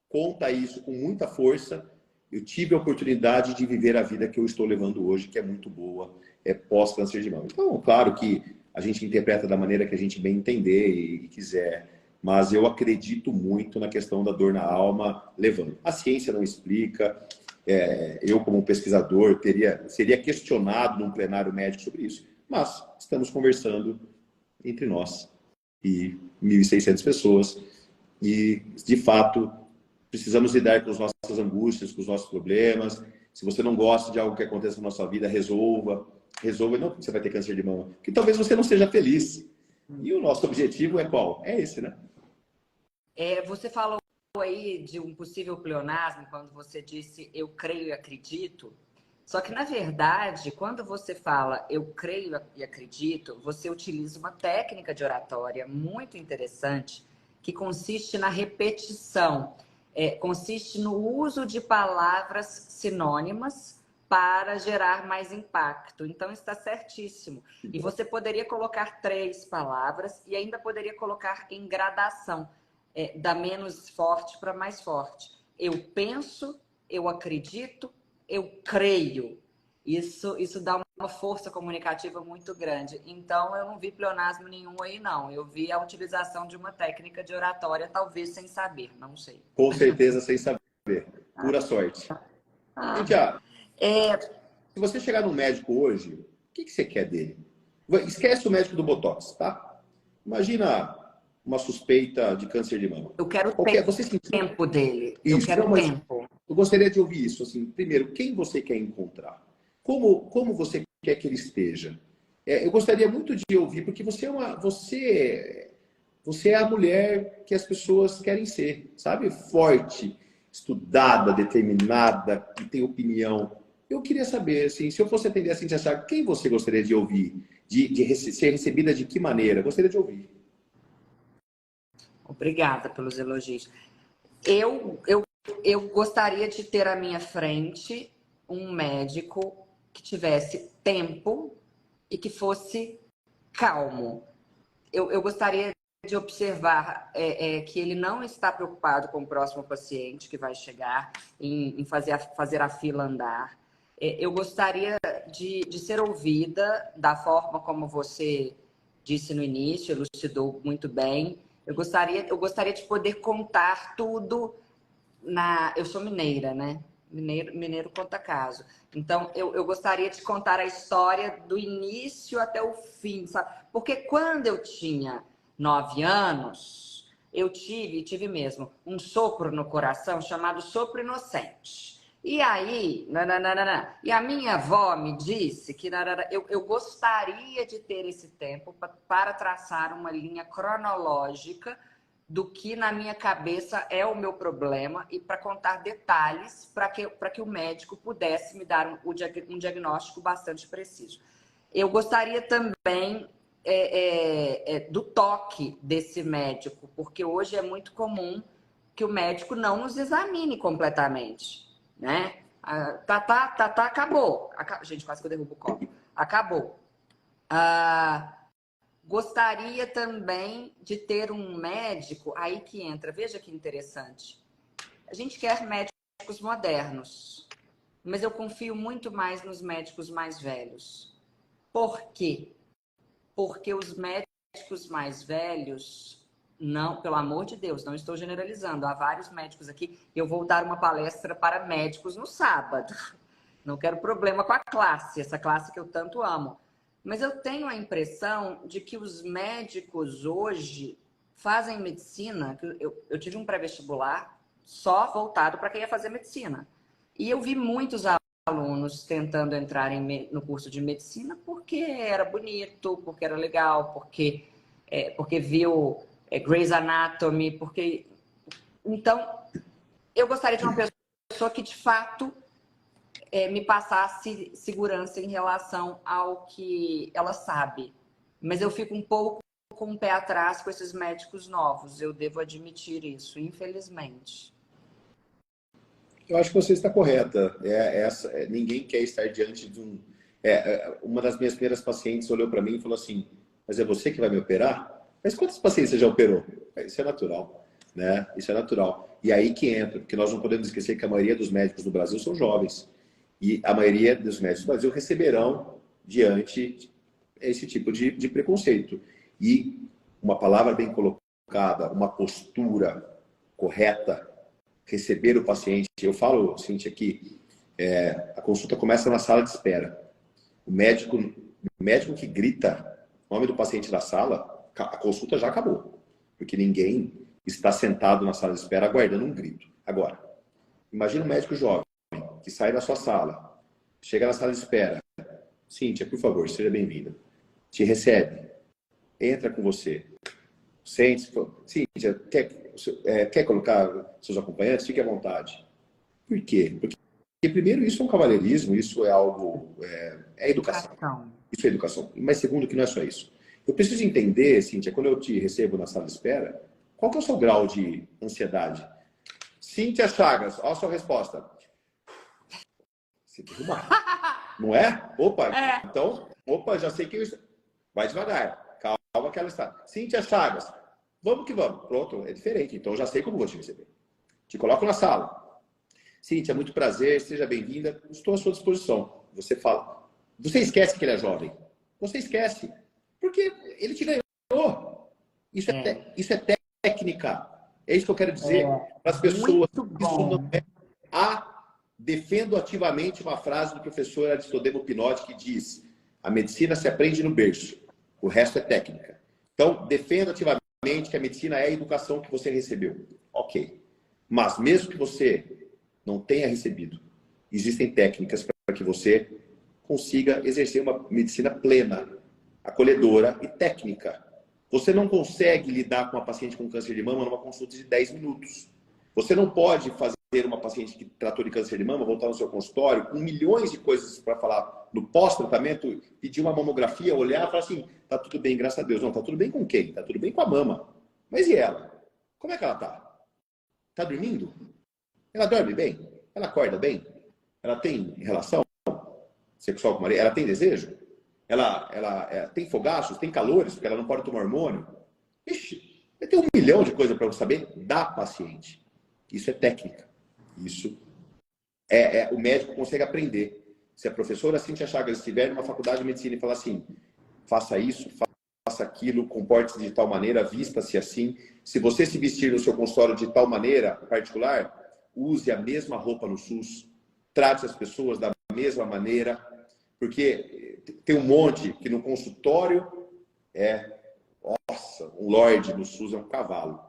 conta isso com muita força. Eu tive a oportunidade de viver a vida que eu estou levando hoje, que é muito boa, pós-câncer de mama. Então, claro que a gente interpreta da maneira que a gente bem entender e quiser, mas eu acredito muito na questão da dor na alma levando. A ciência não explica, eu como pesquisador seria questionado num plenário médico sobre isso, mas estamos conversando entre nós e 1.600 pessoas e, de fato, precisamos lidar com as nossas angústias, com os nossos problemas. Se você não gosta de algo que aconteça na sua vida, resolva. Resolva, não porque você vai ter câncer de mama, porque talvez você não seja feliz. E o nosso objetivo é qual? É esse, né? Você falou aí de um possível pleonasmo quando você disse eu creio e acredito. Só que, na verdade, quando você fala eu creio e acredito, você utiliza uma técnica de oratória muito interessante que consiste na repetição. Consiste no uso de palavras sinônimas para gerar mais impacto. Então, está certíssimo. E você poderia colocar 3 palavras e ainda poderia colocar em gradação, da menos forte para mais forte. Eu penso, eu acredito, eu creio. Isso dá uma força comunicativa muito grande. Então, eu não vi pleonasmo nenhum aí, não. Eu vi a utilização de uma técnica de oratória, talvez sem saber, não sei. Com certeza, sem saber. Pura sorte. Cíntia, se você chegar num médico hoje, o que você quer dele? Esquece o médico do Botox, tá? Imagina uma suspeita de câncer de mama. Eu quero o tempo dele. Isso, eu quero tempo. Eu gostaria de ouvir isso. Assim, primeiro, quem você quer encontrar? Como você quer que ele esteja? Eu gostaria muito de ouvir, porque você é a mulher que as pessoas querem ser, sabe? Forte, estudada, determinada, que tem opinião. Eu queria saber, assim, se eu fosse atender assim, achar quem você gostaria de ouvir? Ser recebida de que maneira? Gostaria de ouvir. Obrigada pelos elogios. Eu gostaria de ter à minha frente um médico que tivesse tempo e que fosse calmo. Eu gostaria de observar que ele não está preocupado com o próximo paciente que vai chegar, em fazer a fila andar. Eu gostaria de ser ouvida da forma como você disse no início, elucidou muito bem. Eu gostaria de poder contar tudo eu sou mineira, né? Mineiro conta caso. Então, eu gostaria de contar a história do início até o fim, sabe? Porque quando eu tinha 9 anos, eu tive mesmo um sopro no coração chamado sopro inocente. E aí, e a minha avó me disse que eu gostaria de ter esse tempo para traçar uma linha cronológica do que na minha cabeça é o meu problema e para contar detalhes para que o médico pudesse me dar um diagnóstico bastante preciso. Eu gostaria também do toque desse médico, porque hoje é muito comum que o médico não nos examine completamente, né? Acabou. Gente, quase que eu derrubo o copo. Acabou. Gostaria também de ter um médico, aí que entra, veja que interessante. A gente quer médicos modernos, mas eu confio muito mais nos médicos mais velhos. Por quê? porque os médicos mais velhos, não, pelo amor de Deus, não estou generalizando, há vários médicos aqui. Eu vou dar uma palestra para médicos no sábado. Não quero problema com a classe, essa classe que eu tanto amo. Mas eu tenho a impressão de que os médicos hoje fazem medicina. Eu tive um pré-vestibular só voltado para quem ia fazer medicina. E eu vi muitos alunos tentando entrar no curso de medicina porque era bonito, porque era legal, porque viu Grey's Anatomy, porque... Então, eu gostaria de uma pessoa que, de fato, me passasse segurança em relação ao que ela sabe. Mas eu fico um pouco com o pé atrás com esses médicos novos, eu devo admitir isso, infelizmente. Eu acho que você está correta. Ninguém quer estar diante de um... uma das minhas primeiras pacientes olhou para mim e falou assim, mas é você que vai me operar? Mas quantos pacientes você já operou? Isso é natural, né? Isso é natural. E aí que entra, porque nós não podemos esquecer que a maioria dos médicos do Brasil são jovens. E a maioria dos médicos do Brasil receberão diante esse tipo de preconceito. E uma palavra bem colocada, uma postura correta, receber o paciente. Eu falo, Cíntia, aqui, a consulta começa na sala de espera. O médico que grita o nome do paciente na sala, a consulta já acabou. Porque ninguém está sentado na sala de espera aguardando um grito. Agora, imagina um médico jovem que sai da sua sala, chega na sala de espera. Cíntia, por favor, seja bem-vinda. Te recebe, entra com você. Sente-se. Cíntia, quer colocar seus acompanhantes? Fique à vontade. Por quê? Porque, primeiro, isso é um cavalheirismo, isso é algo... É educação. Isso é educação. Mas, segundo, que não é só isso. Eu preciso entender, Cíntia, quando eu te recebo na sala de espera, qual que é o seu grau de ansiedade? Cíntia Chagas, olha a sua resposta. Você derrubar. Não é? Opa, então, já sei que eu... Vai devagar. Calma que ela está. Cíntia Chagas, vamos que vamos. Pronto, é diferente. Então, eu já sei como vou te receber. Te coloco na sala. Cíntia, muito prazer, seja bem-vinda. Estou à sua disposição. Você fala. Você esquece que ele é jovem. Você esquece. Porque ele te ganhou. Isso é técnica. É isso que eu quero dizer para as pessoas. Isso não é... Defendo ativamente uma frase do professor Aristodemo Pinotti que diz: a medicina se aprende no berço, o resto é técnica. Então, defendo ativamente que a medicina é a educação que você recebeu. Ok. Mas mesmo que você não tenha recebido, existem técnicas para que você consiga exercer uma medicina plena, acolhedora e técnica. Você não consegue lidar com uma paciente com câncer de mama numa consulta de 10 minutos. Você não pode fazer uma paciente que tratou de câncer de mama, voltar no seu consultório, com milhões de coisas para falar no pós-tratamento, pedir uma mamografia, olhar e falar assim, tá tudo bem, graças a Deus. Não, tá tudo bem com quem? Tá tudo bem com a mama. Mas e ela? Como é que ela tá? Tá dormindo? Ela dorme bem? Ela acorda bem? Ela tem relação sexual com o marido? Ela tem desejo? Ela tem fogaços? Tem calores? Porque ela não pode tomar hormônio? Ixi, tem 1 milhão de coisas para você saber da paciente. Isso é técnica. Isso o médico consegue aprender. Se a professora Cíntia Chagas estiver numa faculdade de medicina e falar assim, faça isso, faça aquilo, comporte-se de tal maneira, vista-se assim. Se você se vestir no seu consultório de tal maneira particular, use a mesma roupa no SUS, trate as pessoas da mesma maneira, porque tem um monte que no consultório nossa, um lorde no SUS é um cavalo.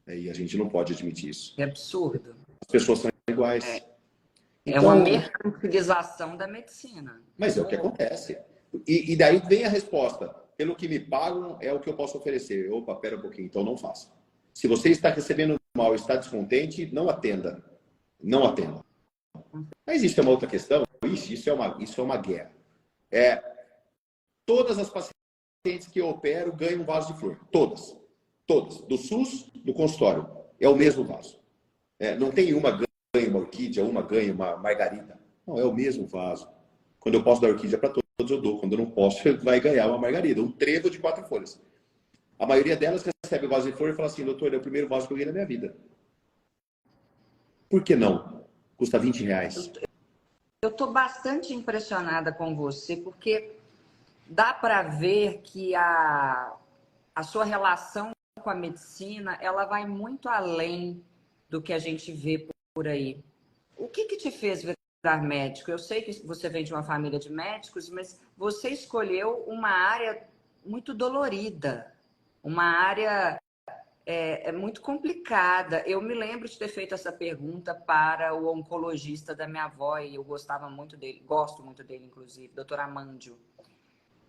E a gente não pode admitir isso. É absurdo. As pessoas são iguais. É uma mercantilização da medicina. Mas é o que acontece. E daí vem a resposta. Pelo que me pagam, é o que eu posso oferecer. Opa, pera um pouquinho, então não faça. Se você está recebendo mal e está descontente, não atenda. Não atenda. Mas isso é uma outra questão. Isso é uma guerra. Todas as pacientes que eu opero ganham um vaso de flor. Todas. Todas. Do SUS, do consultório. É o mesmo vaso. Não tem uma ganha uma orquídea, uma ganha uma margarida. Não, é o mesmo vaso. Quando eu posso dar orquídea para todos, eu dou. Quando eu não posso, vai ganhar uma margarida. Um trevo de 4 folhas. A maioria delas recebe o vaso de flor e fala assim, doutor, é o primeiro vaso que eu ganhei na minha vida. Por que não? Custa R$20. Eu estou bastante impressionada com você, porque dá para ver que a sua relação com a medicina, ela vai muito além do que a gente vê por aí. O que te fez virar médico? Eu sei que você vem de uma família de médicos, mas você escolheu uma área muito dolorida, uma área muito complicada. Eu me lembro de ter feito essa pergunta para o oncologista da minha avó, e eu gostava muito dele, gosto muito dele, inclusive, doutor Amândio.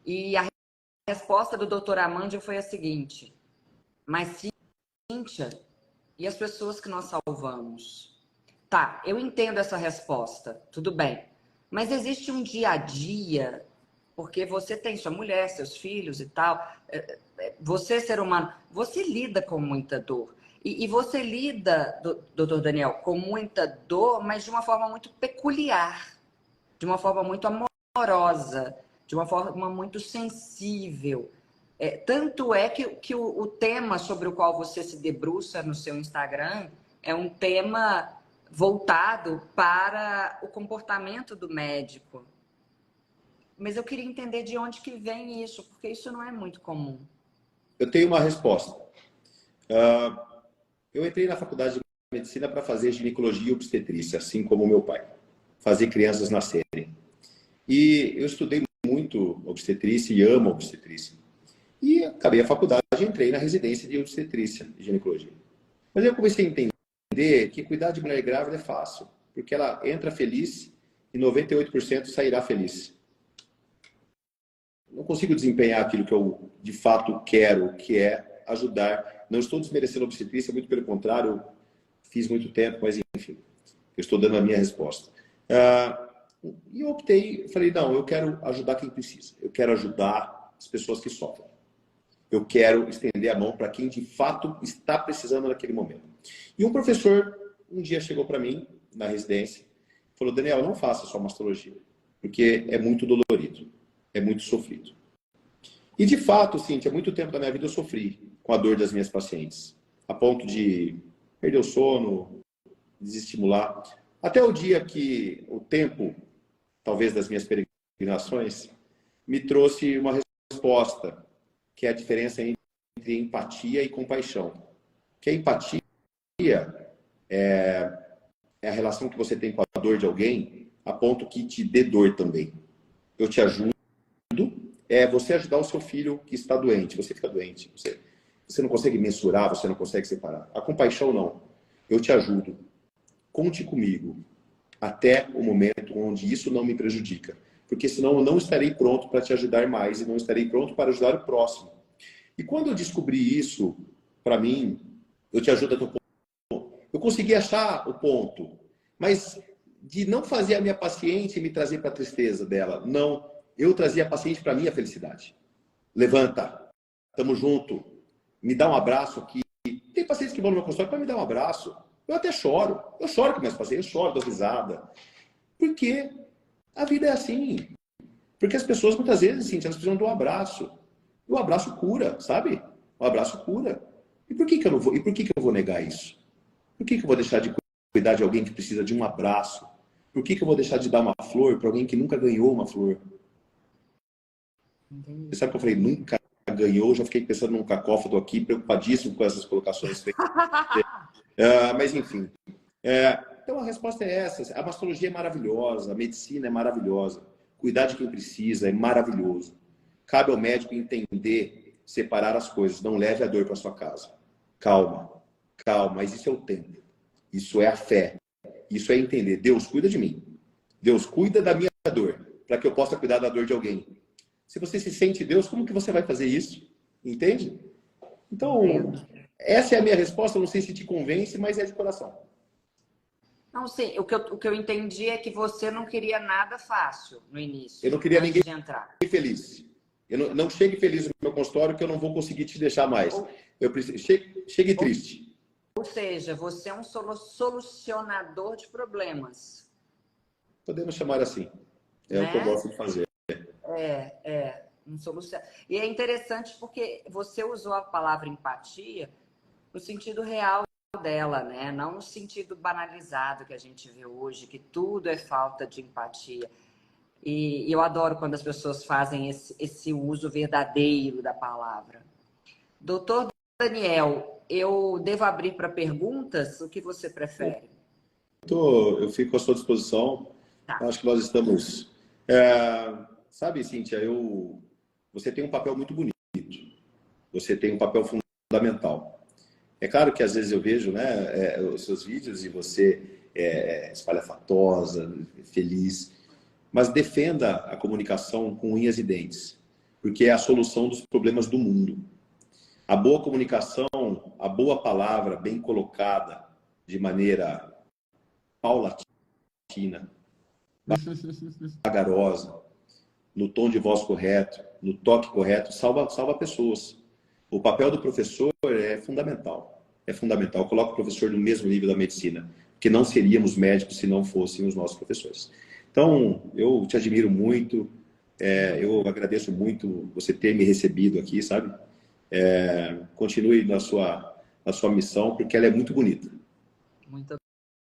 E a resposta do doutor Amândio foi a seguinte: mas Cíntia, e as pessoas que nós salvamos? Tá, eu entendo essa resposta, tudo bem. Mas existe um dia a dia, porque você tem sua mulher, seus filhos e tal. Você, ser humano, você lida com muita dor. E você lida, doutor Daniel, com muita dor, mas de uma forma muito peculiar, de uma forma muito amorosa, de uma forma muito sensível. Tanto é que o tema sobre o qual você se debruça no seu Instagram é um tema voltado para o comportamento do médico. Mas eu queria entender de onde que vem isso, porque isso não é muito comum. Eu tenho uma resposta. Eu entrei na faculdade de medicina para fazer ginecologia e obstetrícia, assim como meu pai. Fazer crianças nascerem. E eu estudei muito obstetrícia e amo obstetrícia. E acabei a faculdade e entrei na residência de obstetrícia e ginecologia. Mas eu comecei a entender que cuidar de mulher grávida é fácil, porque ela entra feliz e 98% sairá feliz. Não consigo desempenhar aquilo que eu de fato quero, que é ajudar. Não estou desmerecendo a obstetrícia, muito pelo contrário, eu fiz muito tempo, mas enfim, eu estou dando a minha resposta. E eu optei, falei, não, eu quero ajudar quem precisa, eu quero ajudar as pessoas que sofrem. Eu quero estender a mão para quem de fato está precisando naquele momento. E um professor um dia chegou para mim na residência e falou: Daniel, não faça só mastologia, porque é muito dolorido, é muito sofrido. E de fato, Cíntia, há muito tempo da minha vida eu sofri com a dor das minhas pacientes, a ponto de perder o sono, desestimular. Até o dia que o tempo, talvez das minhas peregrinações, me trouxe uma resposta, que é a diferença entre empatia e compaixão. Que a empatia é a relação que você tem com a dor de alguém, a ponto que te dê dor também. Eu te ajudo, é você ajudar o seu filho que está doente. Você fica doente, você não consegue mensurar, você não consegue separar. A compaixão não. Eu te ajudo. Conte comigo até o momento onde isso não me prejudica. Porque senão eu não estarei pronto para te ajudar mais e não estarei pronto para ajudar o próximo. E quando eu descobri isso, para mim, eu te ajudo a teu ponto. Eu consegui achar o ponto, mas de não fazer a minha paciente me trazer para a tristeza dela. Não, eu trazia a paciente para a minha felicidade. Levanta, tamo junto, me dá um abraço aqui. Tem pacientes que vão no meu consultório para me dar um abraço. Eu até choro. Eu choro com minhas pacientes, eu choro, dou risada. Porque a vida é assim. Porque as pessoas, muitas vezes, sim, elas precisam de um abraço. E o abraço cura, sabe? O abraço cura. E por que eu não vou? E por que eu vou negar isso? Por que eu vou deixar de cuidar de alguém que precisa de um abraço? Por que eu vou deixar de dar uma flor para alguém que nunca ganhou uma flor? Entendi. Você sabe que eu falei, nunca ganhou? Já fiquei pensando num cacófato aqui, preocupadíssimo com essas colocações feitas. Mas, enfim. Então, a resposta é essa. A mastologia é maravilhosa, a medicina é maravilhosa. Cuidar de quem precisa é maravilhoso. Cabe ao médico entender, separar as coisas. Não leve a dor para sua casa. Calma, calma. Mas isso é o tempo. Isso é a fé. Isso é entender. Deus cuida de mim. Deus cuida da minha dor, para que eu possa cuidar da dor de alguém. Se você se sente Deus, como que você vai fazer isso? Entende? Então, essa é a minha resposta. Não sei se te convence, mas é de coração. Não, sim, o que eu entendi é que você não queria nada fácil no início, Eu não queria antes ninguém de entrar. feliz. Eu não chegue feliz no meu consultório que eu não vou conseguir te deixar mais. Eu preciso, chegue triste. Ou seja, você é um solucionador de problemas, Podemos chamar assim. É o que eu né? gosto de fazer. Um E é interessante porque você usou a palavra empatia no sentido real dela, né? Não no sentido banalizado que a gente vê hoje, que tudo é falta de empatia. E eu adoro quando as pessoas fazem esse uso verdadeiro da palavra. Doutor Daniel, eu devo abrir para perguntas? O que você prefere? Eu fico à sua disposição. Tá. Acho que nós estamos... sabe, Cíntia, você tem um papel muito bonito. Você tem um papel fundamental. É claro que às vezes eu vejo, né, os seus vídeos e você espalhafatosa, feliz, mas defenda a comunicação com unhas e dentes, porque é a solução dos problemas do mundo. A boa comunicação, a boa palavra bem colocada de maneira paulatina, vagarosa, no tom de voz correto, no toque correto, salva pessoas. O papel do professor é fundamental. É fundamental. Coloca o professor no mesmo nível da medicina, porque não seríamos médicos se não fossem os nossos professores. Então, eu te admiro muito, eu agradeço muito você ter me recebido aqui, sabe? Continue na sua missão, porque ela é muito bonita. Muito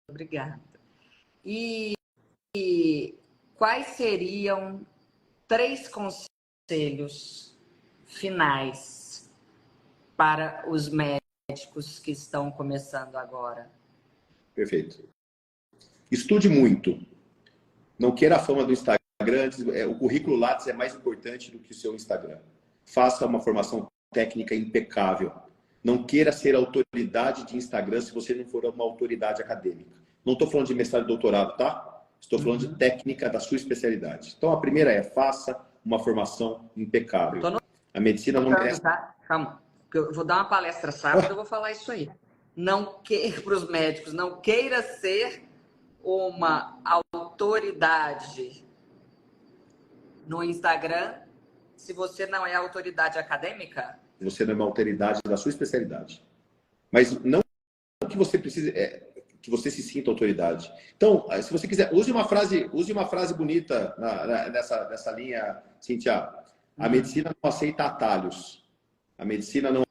obrigada. E quais seriam 3 conselhos finais para os médicos que estão começando agora? Perfeito. Estude muito. Não queira a fama do Instagram. O currículo Lattes é mais importante do que o seu Instagram. Faça uma formação técnica impecável. Não queira ser autoridade de Instagram se você não for uma autoridade acadêmica. Não estou falando de mestrado e doutorado, tá? Estou falando de técnica da sua especialidade. Então, a primeira faça uma formação impecável. A medicina não merece... Tá? Calma. Eu vou dar uma palestra sábado, eu vou falar isso aí. Não queira, para os médicos, não queira ser uma autoridade no Instagram se você não é autoridade acadêmica. Você não é uma autoridade da sua especialidade. Mas não que você precise... que você se sinta autoridade. Então, se você quiser, use uma frase bonita nessa linha, Cíntia. A medicina não aceita atalhos. A medicina não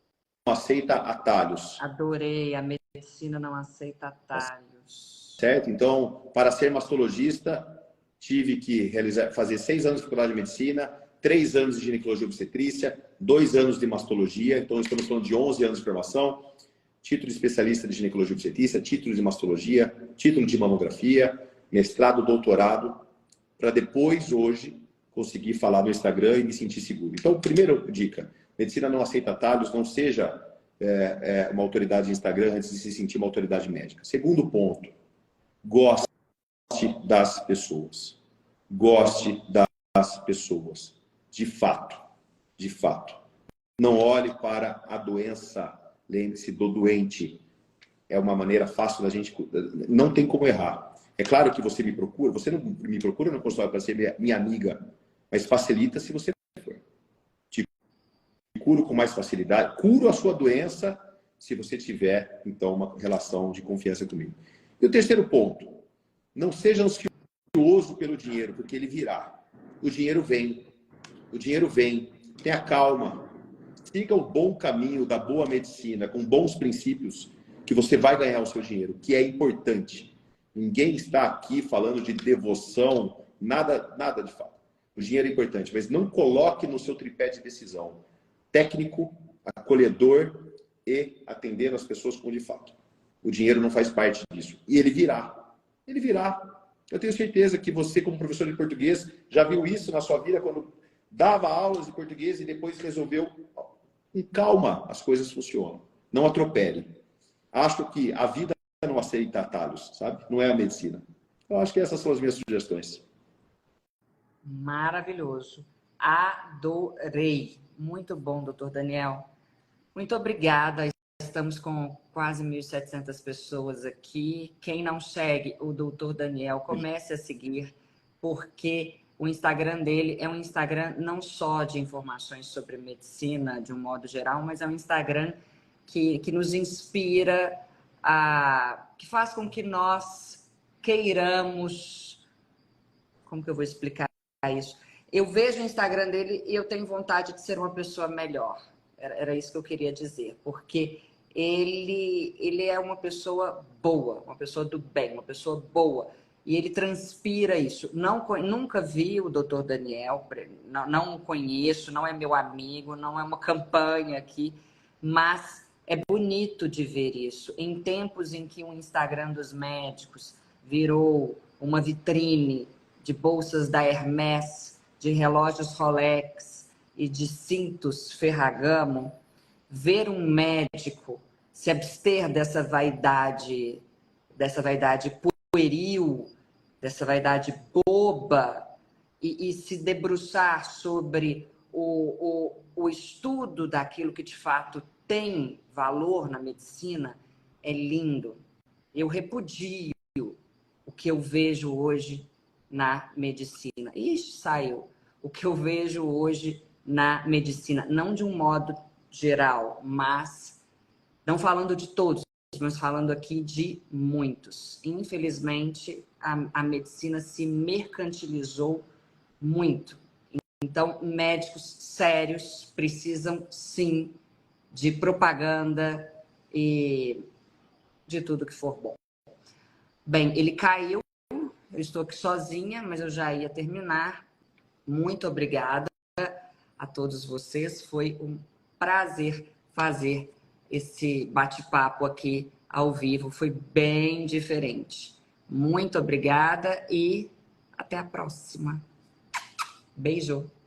aceita atalhos. Adorei. A medicina não aceita atalhos. Certo? Então, para ser mastologista, tive que fazer 6 anos de faculdade de medicina, 3 anos de ginecologia e obstetrícia, 2 anos de mastologia. Então, estamos falando de 11 anos de formação. Título de especialista de ginecologia e obstetrícia, título de mastologia, título de mamografia, mestrado, doutorado, para depois, hoje, conseguir falar no Instagram e me sentir seguro. Então, primeira dica, medicina não aceita atalhos, não seja uma autoridade de Instagram antes de se sentir uma autoridade médica. Segundo ponto, goste das pessoas. Goste das pessoas. De fato. De fato. Não olhe para a doença. Lembre-se do doente. É uma maneira fácil da gente... Não tem como errar. É claro que você me procura. Você não me procura no consultório para ser minha amiga. Mas facilita se você for. Te curo com mais facilidade. Curo a sua doença se você tiver, então, uma relação de confiança comigo. E o terceiro ponto. Não seja ansioso pelo dinheiro, porque ele virá. O dinheiro vem. O dinheiro vem. Tenha calma. Siga o bom caminho da boa medicina, com bons princípios, que você vai ganhar o seu dinheiro, que é importante. Ninguém está aqui falando de devoção, nada de fato. O dinheiro é importante, mas não coloque no seu tripé de decisão técnico, acolhedor e atender as pessoas como de fato. O dinheiro não faz parte disso. E ele virá. Ele virá. Eu tenho certeza que você, como professor de português, já viu isso na sua vida quando dava aulas de português e depois resolveu... Com calma, as coisas funcionam. Não atropele. Acho que a vida não aceita atalhos, sabe? Não é a medicina. Eu acho que essas são as minhas sugestões. Maravilhoso. Adorei. Muito bom, doutor Daniel. Muito obrigada. Estamos com quase 1.700 pessoas aqui. Quem não segue o doutor Daniel, comece a seguir, porque... O Instagram dele é um Instagram não só de informações sobre medicina, de um modo geral, mas é um Instagram que nos inspira, que faz com que nós queiramos... Como que eu vou explicar isso? Eu vejo o Instagram dele e eu tenho vontade de ser uma pessoa melhor. Era isso que eu queria dizer, porque ele é uma pessoa boa, uma pessoa do bem, uma pessoa boa. e ele transpira isso. Nunca vi o Dr. Daniel, não o conheço, não é meu amigo, não é uma campanha aqui, mas é bonito de ver isso. Em tempos em que o Instagram dos médicos virou uma vitrine de bolsas da Hermès, de relógios Rolex e de cintos Ferragamo, ver um médico se abster dessa vaidade pueril, dessa vaidade boba, e se debruçar sobre o estudo daquilo que de fato tem valor na medicina, é lindo. Eu repudio o que eu vejo hoje na medicina. Ixi, saiu. O que eu vejo hoje na medicina, não de um modo geral, mas não falando de todos, mas falando aqui de muitos. Infelizmente, a medicina se mercantilizou muito. Então, médicos sérios precisam, sim, de propaganda e de tudo que for bom. Bem, ele caiu, eu estou aqui sozinha, mas eu já ia terminar. Muito obrigada a todos vocês, foi um prazer fazer esse bate-papo aqui ao vivo, foi bem diferente. Muito obrigada e até a próxima. Beijo!